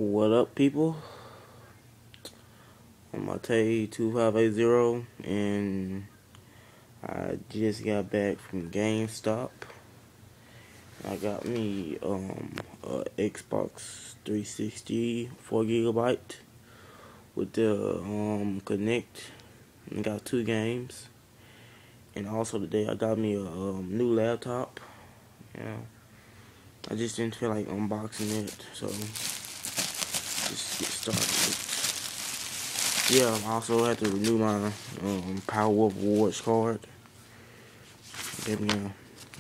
What up, people? I'm Octay 2580, and I just got back from GameStop. I got me a Xbox 360 4GB with the Connect, and I got 2 games. And also today I got me a new laptop. Yeah, I just didn't feel like unboxing it, so just get started. Yeah, I also had to renew my Power Up Rewards card. Gave me a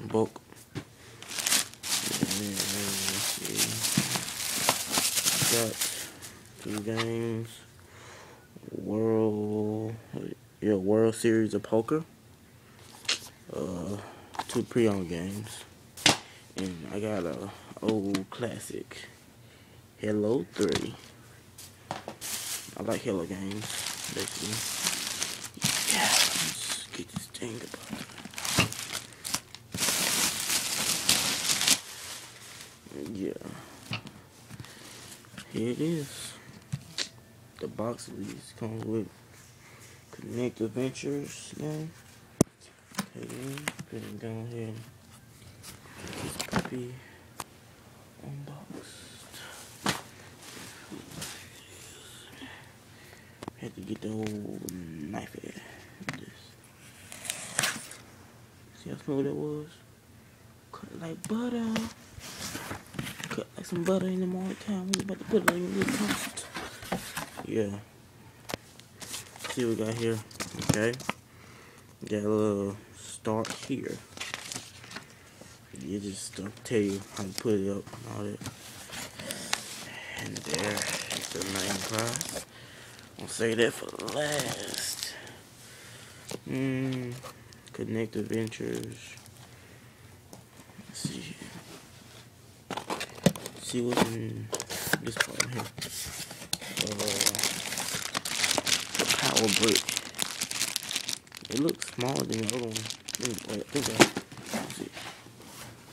bulk. And let's see. Got 2 games. World Series of Poker. 2 pre-owned games. And I got a old classic, Halo 3. I like Halo games, basically. Yeah, let's get this thing about that. Yeah. Here it is. The box of these comes with Connect Adventures game. Okay, put it down here. This puppy unboxed. Had to get the old knife here. See how smooth that was? Cut like butter. Cut like some butter in the morning time. We about to put it in the toast. Yeah. See what we got here. Okay. Got a little start here. You just tell you how to put it up and all that. And there is the main prize. I'll say that for last. Connect Adventures. Let's see. See what's in this part here. The power brick. It looks smaller than the other one.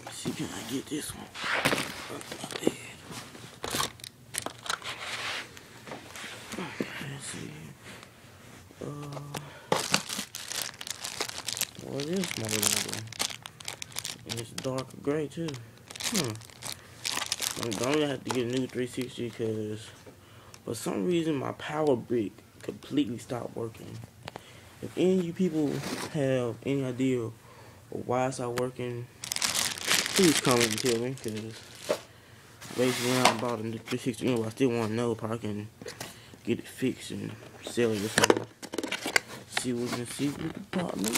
Let's see, can I get this one? Let's see. Well, it is smaller than the other one. And it's dark gray too. I'm gonna have to get a new 360 because for some reason my power brick completely stopped working. If any of you people have any idea of why it's not working, please comment and tell me, because basically when I bought a new 360, I still want to know if I can get it fixed and sell it or something. See what's in the secret department.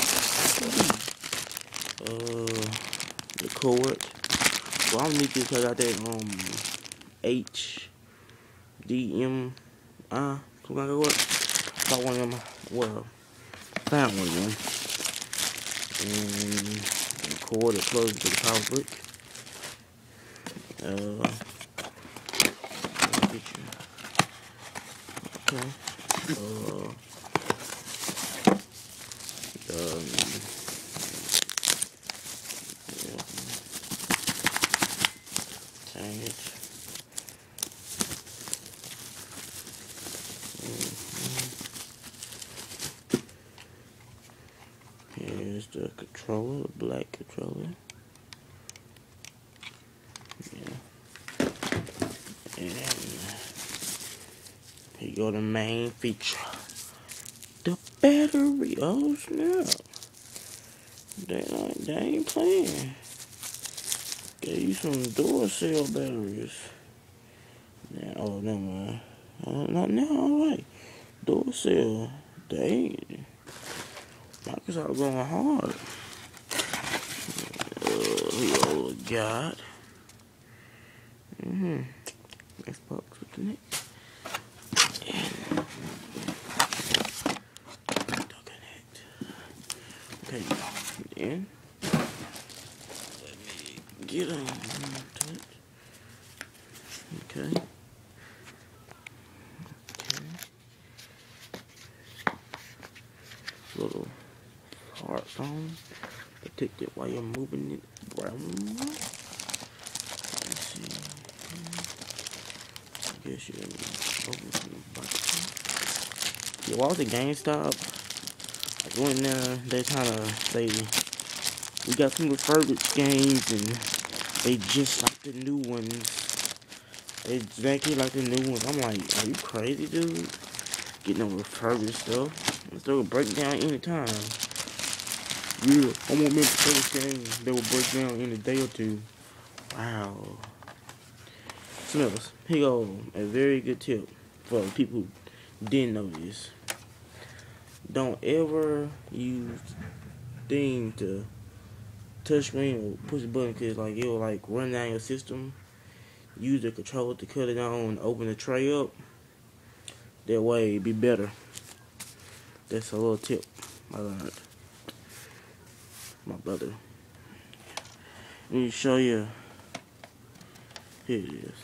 The cord. Well, I don't need this because I got that HDMI. Something like that. Bought one of them. Well, found one of them. And the cord that plugs to the power brick. Okay. Dang it. Here's the controller, the black controller. Yeah. And here you go, the main feature. The battery. Oh snap. They ain't playing. Gave you some Duracell batteries. Yeah, oh, never mind. Not now, alright. Duracell. Dang. Microsoft going hard. Here we got. Xbox with the neck. Okay, then let me get on touch. Okay. Little smartphone. Protect it while you're moving it around. Let's see. guess you can open the box. Yeah, while I was at GameStop, I go in there, they kind of say, we got some refurbished games, and they just like the new ones. They exactly like the new ones. I'm like, are you crazy, dude? Getting no refurbished stuff. It's still break down anytime. Yeah, I want me to play this game. They will break down in a day or two. Wow. Smells. Here you go. A very good tip for people who didn't know this. Don't ever use thing to touch screen or push a button, because like it'll like run down your system. Use the controller to cut it on and open the tray up. That way it'd be better. That's a little tip I learned. My brother. Let me show you. Here it is.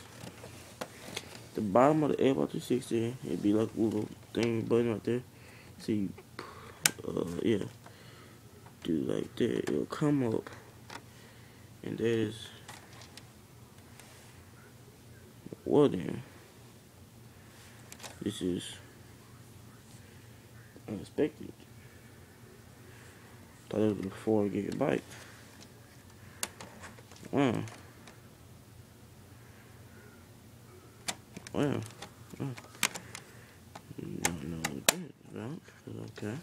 The bottom of the Xbox360, it'd be like a little thing button right there. See, yeah. Do like that. It'll come up. And that is. Well then. This is unexpected. Thought it was a 4 gigabyte. Wow. Wow. Oh. Don't know what that is about. Okay.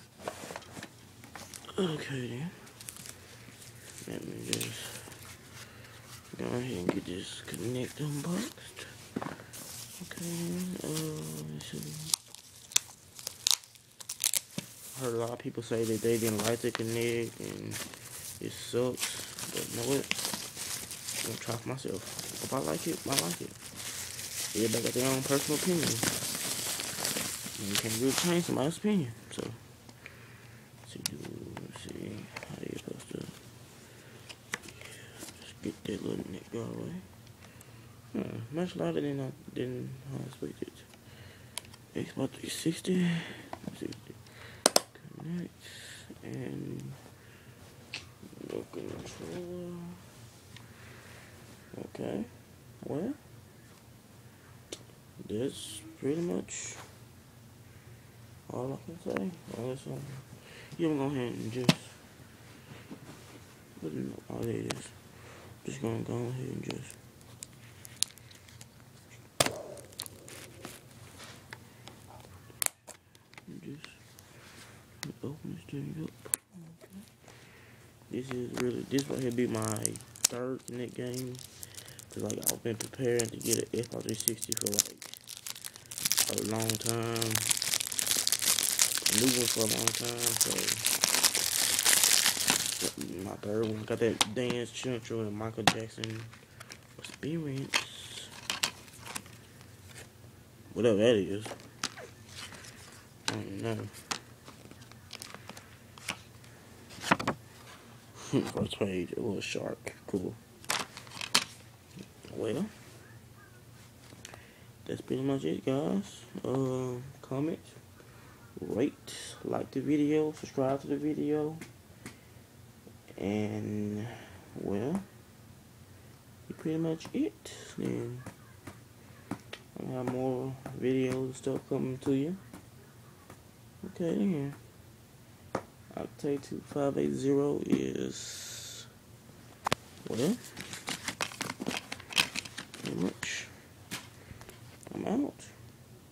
Okay then. Let me just go ahead and get this Connect unboxed. Okay. Let's see. I heard a lot of people say that they didn't like the Connect and it sucks. But you know what? I'm gonna try for myself. If I like it, I like it. Everybody got their own personal opinion. And you can't really change somebody's opinion. So, let's see how you're supposed to just get that little neck guard away. Much lighter than I expected. Xbox 360. Connect. And no controller. Okay. Well, that's pretty much all I can say. Unless you can go ahead and just put in all it is. Just gonna go ahead and just open this thing up. Okay. This right here be my third Connect game. Cause like I've been preparing to get an Xbox 360 for like a long time. A new one for a long time, so my third one got that Dance Central and Michael Jackson experience. Whatever that is. I don't know. First page, a little shark. Cool. Well, that's pretty much it, guys. Comment, rate, like the video, subscribe to the video, and well, that's pretty much it. Then I'll have more videos and stuff coming to you. Okay, then. Octay 2580 is, well, pretty much, I'm out.